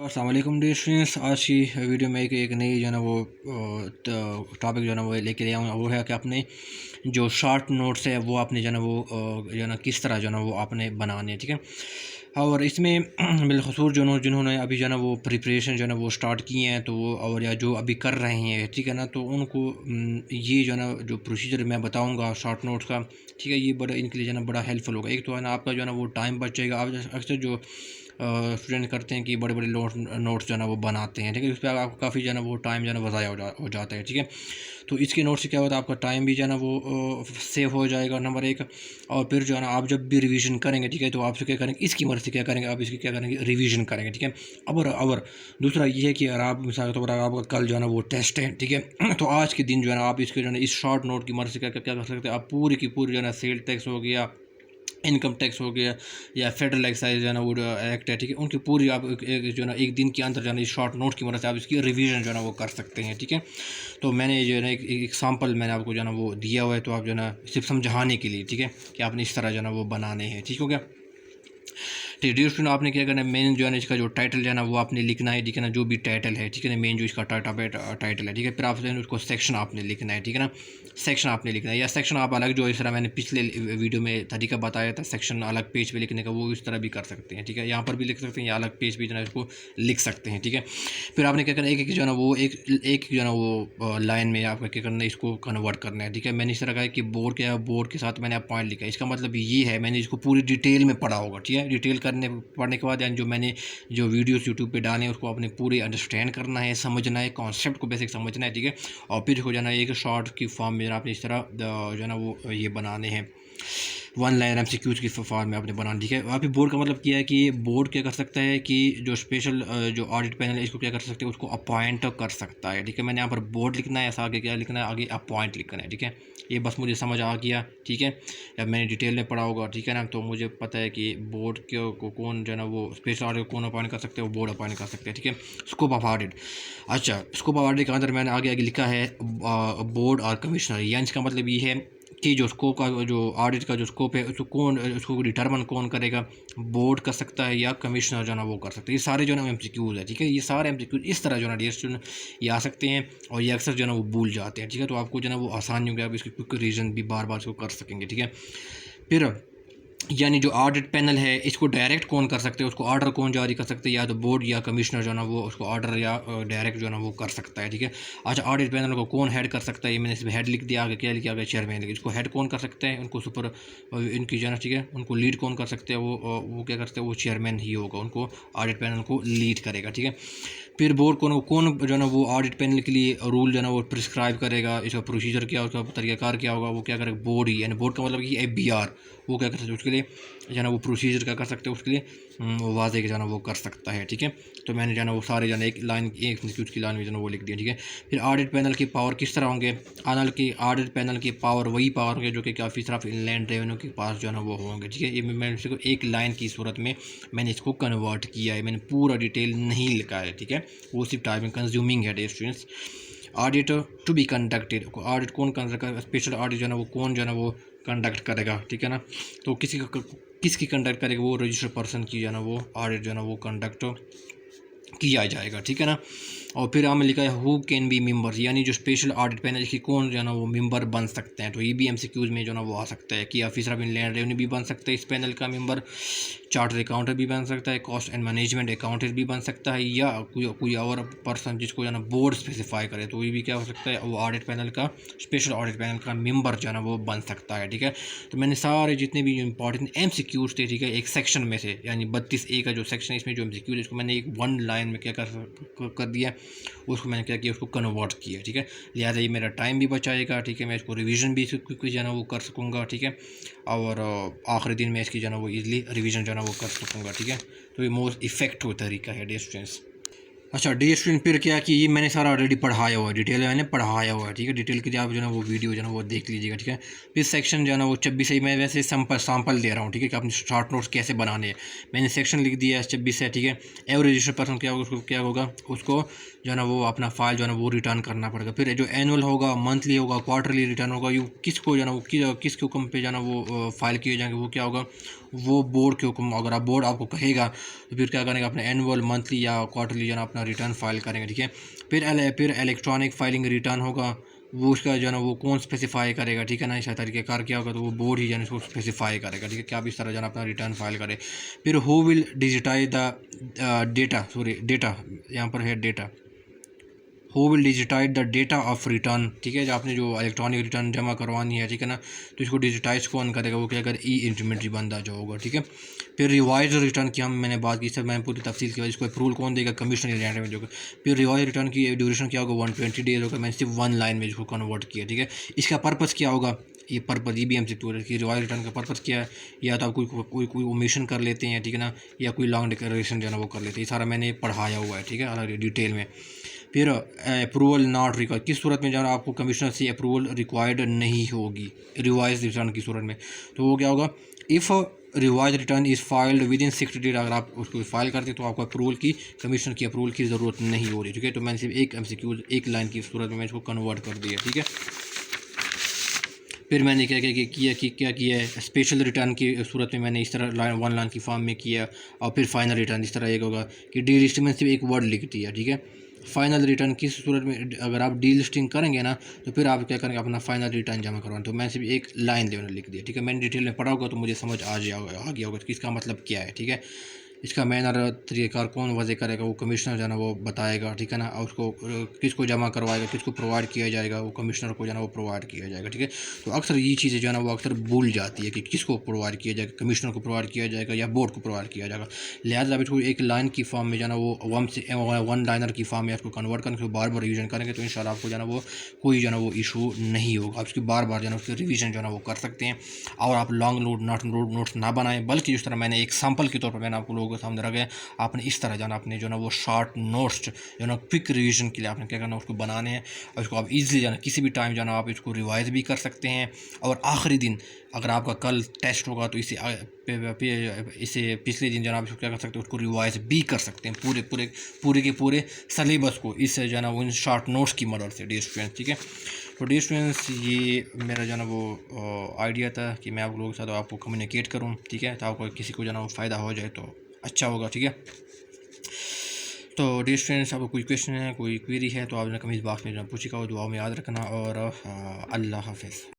अस्सलाम वालेकुम dear students. आज की वीडियो में एक नई जो है ना वो टॉपिक जो है ना वो लेके आया हूँ। वो है कि अपने जो शॉर्ट नोट्स है वो आपने जो है ना वो जो है ना किस तरह जो है ना वो आपने बनाने हैं, ठीक है। और इसमें बिलखसूस जिन्होंने अभी जो है ना वो प्रिपरेशन जो है ना वो स्टार्ट किए हैं, तो वो और या जो अभी कर रहे हैं, ठीक है ना, तो उनको ये जो है ना जो प्रोसीजर मैं बताऊँगा शॉर्ट नोट्स का, ठीक है, ये बड़ा इनके लिए जो है ना बड़ा हेल्पफुल होगा। एक तो है ना आपका जो है ना वो टाइम बचेगा। आप अक्सर जो स्टूडेंट करते हैं कि बड़े बड़े नोट्स जो है ना वो बनाते हैं, ठीक है, उस पर आपको काफ़ी जो है ना वो टाइम जो है ना ज़ाया हो जाता है, ठीक है। तो इसके नोट से क्या होता है, आपका टाइम भी जो है ना वो सेव हो जाएगा, नंबर एक। और फिर जो है ना आप जब भी रिवीजन करेंगे, ठीक है, तो आपसे क्या करेंगे, इसकी मदद से क्या करेंगे, आप इसकी क्या करेंगे, रिवीजन करेंगे, ठीक है। और दूसरा ये है कि अगर आप मिसाल के तौर पर आपका कल जो है ना वो टेस्ट है, ठीक है, तो आज के दिन जो है ना आप इसके जो है ना इस शॉर्ट नोट की मदद से क्या क्या कर सकते हैं, आप पूरी की पूरी जो है ना सेल टैक्स हो गया, इनकम टैक्स हो गया, या फेडरल एक्साइज जो है ना वो एक्ट है, ठीक है, उनकी पूरी आप एक जो है ना एक दिन के अंदर जो है ना इस शॉर्ट नोट की मदद से आप इसकी रिवीजन जो है ना वो कर सकते हैं, ठीक है। तो मैंने जो है ना एक एग्जाम्पल मैंने आपको जो है ना वो दिया हुआ है, तो आप जो है ना सिर्फ समझाने के लिए, ठीक है, कि आपने इस तरह जो है ना वो बनाने हैं, ठीक हो गया। तो डियर स्टूडेंट, आपने क्या करना है, मेन जो है ना इसका जो टाइटल जो है ना वो आपने लिखना है, ठीक है ना, जो भी टाइटल है, ठीक है ना, मेन जो इसका टाइटल है, ठीक है। फिर आपने उसको सेक्शन आपने लिखना है, ठीक है ना, सेक्शन आपने लिखना है, या सेक्शन आप अलग जो इस तरह मैंने पिछले वीडियो में तरीका बताया था सेक्शन अलग पेज पे लिखने का, वो इस तरह भी कर सकते हैं, ठीक है, यहाँ पर भी लिख सकते हैं या अलग पेज भी जो है इसको लिख सकते हैं, ठीक है। फिर आपने क्या करना है, एक एक जो है ना वो एक जो है ना वो लाइन में आपका क्या करना है, इसको कन्वर्ट करना है, ठीक है। मैंने इस तरह कहा कि बोर्ड के साथ मैंने पॉइंट लिखा है, इसका मतलब ये है मैंने इसको पूरी डिटेल में पढ़ा होगा, ठीक है। डिटेल पढ़ने के बाद यानी जो मैंने जो वीडियोस यूट्यूब पे डाले हैं उसको आपने पूरे अंडरस्टैंड करना है, समझना है, कॉन्सेप्ट को बेसिक समझना है, ठीक है। और फिर हो जाना एक शॉर्ट की फॉर्म में आपने इस तरह जो है ना वो ये बनाने हैं, वन लाइन MCQs की फॉर्म में आपने बनाना, ठीक है। वहाँ पे बोर्ड का मतलब क्या है कि बोर्ड क्या कर सकता है कि जो स्पेशल जो ऑडिट पैनल है इसको क्या कर सकते हैं, उसको अपॉइंट कर सकता है, ठीक है। मैंने यहाँ पर बोर्ड लिखना है, ऐसा आगे क्या लिखना है, आगे अपॉइंट लिखना है, ठीक है। ये बस मुझे समझ आ गया, ठीक है। जब मैंने डिटेल में पढ़ा होगा, ठीक है ना, तो मुझे पता है कि बोर्ड को कौन जो है ना वो स्पेशल ऑडिट कौन अपॉइंट कर सकते हैं, वो बोर्ड अपॉइंट कर सकते हैं, ठीक है। स्कोप ऑफ ऑडिट, अच्छा, स्कोप ऑफ ऑडिट के अंदर मैंने आगे आगे लिखा है बोर्ड और कमिश्नर, यानी इसका मतलब ये है कि जो स्कोप का जो ऑडिट का जो स्कोप है उसको डिटर्मन कौन करेगा, बोर्ड कर सकता है या कमिश्नर जो है ना वो कर सकता है। ये सारे जो है ना MCQs है, ठीक है। ये सारे MCQs इस तरह जो है ना डियर स्टूडेंट ये आ सकते हैं, और ये अक्सर जो है ना वो भूल जाते हैं, ठीक है। तो आपको जो है ना वो आसानी होगी, आप इसकी क्विक रीजन भी बार बार इसको कर सकेंगे, ठीक है। फिर यानी जो ऑडिट पैनल है इसको डायरेक्ट कौन कर सकते हैं, उसको ऑर्डर कौन जारी कर सकते हैं, या तो बोर्ड या कमिश्नर जो है ना वो उसको ऑर्डर या डायरेक्ट जो है ना वो कर सकता है, ठीक है। अच्छा, ऑडिट पैनल को कौन हेड कर सकता है, ये मैंने इसमें हेड लिख दिया, आगे क्या लिखा, आगे चेयरमैन लिखा। इसको हेड कौन कर सकते हैं, उनको सुपर इनकी जो है ना, ठीक है, उनको लीड कौन कर सकते हैं, वो क्या करते हैं, वो चेयरमैन ही होगा, उनको ऑडिट पैनल को लीड करेगा, ठीक है। फिर बोर्ड कौन जो है ना वो ऑडिट पैनल के लिए रूल जो है ना वो प्रिस्क्राइब करेगा, इसका प्रोसीजर क्या, उसका तरीकाकार क्या होगा, वो क्या करेगा, बोर्ड ही, यानी बोर्ड का मतलब कि FBR, वो क्या कर सकते हैं उसके लिए जो है ना वो प्रोसीजर क्या कर सकते हैं उसके लिए वो वाजे जो है ना वो कर सकता है, ठीक है। तो मैंने जो है ना वो सारे जो है एक लाइन एक उसकी लाइन में जो है ना वो लिख दिया, ठीक है। फिर ऑडिट पैनल की पावर किस तरह होंगे, ऑडिट पैनल की पावर वही पावर होंगे जो कि काफ़ी सिर्फ इनलैंड रेवेन्यू के पास जो है ना वो होंगे, ठीक है। ये मैंने इसको एक लाइन की सूरत में मैंने इसको कन्वर्ट किया है, मैंने पूरा डिटेल नहीं लिखा है, ठीक है, वो सिर्फ टाइमिंग कंज्यूमिंग है dear students. Audit to be conducted, audit कौन कंडक्ट करेगा, स्पेशल ऑडिट जो है ना वो कौन जो है ना वो कंडक्ट करेगा, ठीक है ना। तो किसकी कंडक्ट करेगा, वो रजिस्टर्ड पर्सन की जो है ना वो ऑडिट जो है ना वो कंडक्ट किया जाएगा, ठीक है ना। और फिर हमें लिखा है हु कैन बी मेंबर्स, यानी जो स्पेशल ऑडिट पैनल की कौन जो है ना वो मेंबर बन सकते हैं। तो ये भी MCQs में जो है ना वो आ सकता है कि ऑफिसर ऑफ इनलैंड रेवेन्यू भी बन सकता है इस पैनल का मेंबर, चार्टर अकाउंटेंट भी बन सकता है, कॉस्ट एंड मैनेजमेंट अकाउंटेंट भी बन सकता है, या कोई और पर्सन जिसको जो है ना बोर्ड स्पेसिफाई करे, तो ये भी क्या हो सकता है, वो ऑडिट पैनल का स्पेशल ऑडिट पैनल का मेंबर जो है ना वो बन सकता है, ठीक है। तो मैंने सारे जितने भी इंपॉर्टेंट MCQs थे, ठीक है, एक सेक्शन में से, यानी 32A का जो सेक्शन है इसमें जो MCQs है इसको मैंने एक वन लाइन में क्या कर दिया, उसको मैंने क्या किया, उसको कन्वर्ट किया, ठीक है। लिहाजा ये मेरा टाइम भी बचाएगा, ठीक है, मैं इसको रिवीजन भी क्विक जो है ना वो कर सकूँगा, ठीक है। और आखिरी दिन में इसकी जो है ना वो ईजिली रिवीजन जो है ना वो कर सकूँगा, ठीक है। तो ये मोस्ट इफेक्टिव तरीका है डियर स्टूडेंट्स। अच्छा डियर स्टूडेंट, फिर क्या कि ये मैंने सारा ऑलरेडी पढ़ाया हुआ है, डिटेल में मैंने पढ़ाया हुआ है, ठीक है। डिटेल के लिए आप जो है ना वो वीडियो जो है ना वो देख लीजिएगा, ठीक है। फिर सेक्शन जो है ना वो 26 से मैं वैसे सैंपल दे रहा हूँ, ठीक है, कि आपने शॉर्ट नोट्स कैसे बनाने हैं। मैंने सेक्शन लिख दिया है 26 से, ठीक है। एवरेज रजिस्टर्ड पर्सन क्या होगा, उसको क्या होगा, उसको जो है ना वो अपना फाइल जो है ना वो रिटर्न करना पड़ेगा। फिर जो एनुअल होगा, मंथली होगा, क्वार्टरली रिटर्न होगा, ये किसको जो है ना वो किस हुक्म पे जो है ना वो फाइल किए जाएंगे, वो क्या होगा, वो बोर्ड के हुक्म, अगर आप बोर्ड आपको कहेगा तो फिर क्या करेंगे, अपने एनुअल, मंथली या क्वार्टरली जो है अपना रिटर्न फाइल करेंगे, ठीक है। फिर इलेक्ट्रॉनिक फाइलिंग रिटर्न होगा, वो उसका जो है ना वो कौन स्पेसिफाई करेगा, ठीक है ना। इस तरीके कार क्या होगा, तो वो बोर्ड ही जो है इसको स्पेसिफाई करेगा, ठीक है, क्या आप इस तरह जो है अपना रिटर्न फाइल करें। फिर who will digitise the data, यहाँ पर है data, who will digitise the data of return, ठीक है, जो आपने जो इलेक्ट्रॉनिक रिटर्न जमा करवानी है, ठीक है ना, तो इसको डिजिटाइज कौन करेगा, वो क्या अगर ई इंटीमेटरी बंदा जो होगा, ठीक है। फिर रिवाइज रिटर्न की मैंने बात की, सर मैंने पूरी तफसील की, इसको अप्रूवल कौन देगा, कमिश्नर एजेंट में जो। फिर रिवाइज रिटर्न की ड्यूरेशन क्या होगा, 120 डेज होगा, मैंने सिर्फ 1 लाइन में इसको कन्वर्ट किया, ठीक है। इसका पर्पज़ क्या होगा, ये पर्पज़ ई बी एम से पूरे की रिवाइज रिटर्न का पर्पज़ क्या है, या तो आप कोई ओमिशन कर लेते हैं, ठीक है ना, या कोई लॉन्ग डिक्लेरेशन जो है ना वो कर लेते हैं, ये सारा मैंने पढ़ाया हुआ है, ठीक है, अलग डिटेल में। फिर अप्रूवल नॉट रिक्वायर्ड, किस सूरत में जो है आपको कमिश्नर से अप्रूवल रिक्वायर्ड नहीं होगी रिवाइज रिटर्न की सूरत में, तो वो क्या होगा, if revise return is filed with in 60 days, अगर आप उसको फाइल करते हैं तो आपको अप्रूवल की, कमिश्नर की अप्रूवल की ज़रूरत नहीं हो रही, ठीक है। तो मैंने सिर्फ एक MCQ एक लाइन की सूरत में मैं इसको कन्वर्ट कर दिया, ठीक है। फिर मैंने क्या किया है, स्पेशल रिटर्न की सूरत में मैंने इस तरह 1 लाइन की फॉर्म में किया, और फिर फाइनल रिटर्न इस तरह एक होगा कि डी लिस्टिंग में सिर्फ एक वर्ड लिख दिया, ठीक है। फाइनल रिटर्न की सूरत में अगर आप डी लिस्टिंग करेंगे ना, तो फिर आप क्या करेंगे, अपना फाइनल रिटर्न जमा करवाना, तो मैं सिर्फ एक लाइन लेवल लिख दिया, ठीक है। मैंने डिटेल में पढ़ा होगा तो मुझे समझ आ गया होगा कि इसका मतलब क्या है, ठीक है। इसका मैनर तरीक़ाकार कौन वज़े करेगा, वो कमिश्नर जो है ना वो बताएगा, ठीक है ना, और उसको किसको जमा करवाएगा, किसको प्रोवाइड किया जाएगा, वो कमिश्नर को जो है ना वो प्रोवाइड किया जाएगा, ठीक है। तो अक्सर ये चीज़ें जो है ना वो अक्सर भूल जाती है कि किसको प्रोवाइड किया जाएगा, कमिश्नर को प्रोवाइड किया जाएगा या बोर्ड को प्रोवाइड किया जाएगा। लिहाजा अब इसको एक लाइन की फॉर्म में जो है ना वो 1 लाइनर की फॉर्म में इसको कन्वर्ट करेंगे, उसको बार बार रिविजन करेंगे, तो इंशाल्लाह आपको जो है ना वो कोई जो है ना वो इशू नहीं होगा। आप इसकी बार बार जो है ना उसकी रिविजन जो है ना वो कर सकते हैं, और आप लॉन्ग नोट्स ना बनाएं, बल्कि जिस तरह मैंने एग्जाम्पल के तौर पर मैंने आपको लोगों के सामने रखा है, आपने इस तरह जाना, आपने जो ना वो शॉर्ट नोट्स जो ना क्विक रिवीजन के लिए आपने क्या करना, उसको बनाने हैं, और इसको आप इजीली जाना किसी भी टाइम जाना आप इसको रिवाइज भी कर सकते हैं, और आखिरी दिन अगर आपका कल टेस्ट होगा तो इसे पिछले दिन जनाब इसको क्या कर सकते हैं, उसको रिवाइज भी कर सकते हैं, पूरे के पूरे सलेबस को इससे जो है ना वो इन शॉर्ट नोट्स की मदद से, डियर स्टूडेंट्स, ठीक है। तो डियर स्टूडेंट्स, ये मेरा जो है ना वो आइडिया था कि मैं आप लोगों के साथ आपको कम्युनिकेट करूँ, ठीक है, तो आपको किसी को जो है ना वो फ़ायदा हो जाए तो अच्छा होगा, ठीक है। तो डियर स्टूडेंट्स, आपको कोई क्वेश्चन है, कोई क्वेरी है तो आपने कमेंट बॉक्स में जो पूछेगा, वो दुआ में याद रखना, और अल्लाह हाफ़िज़।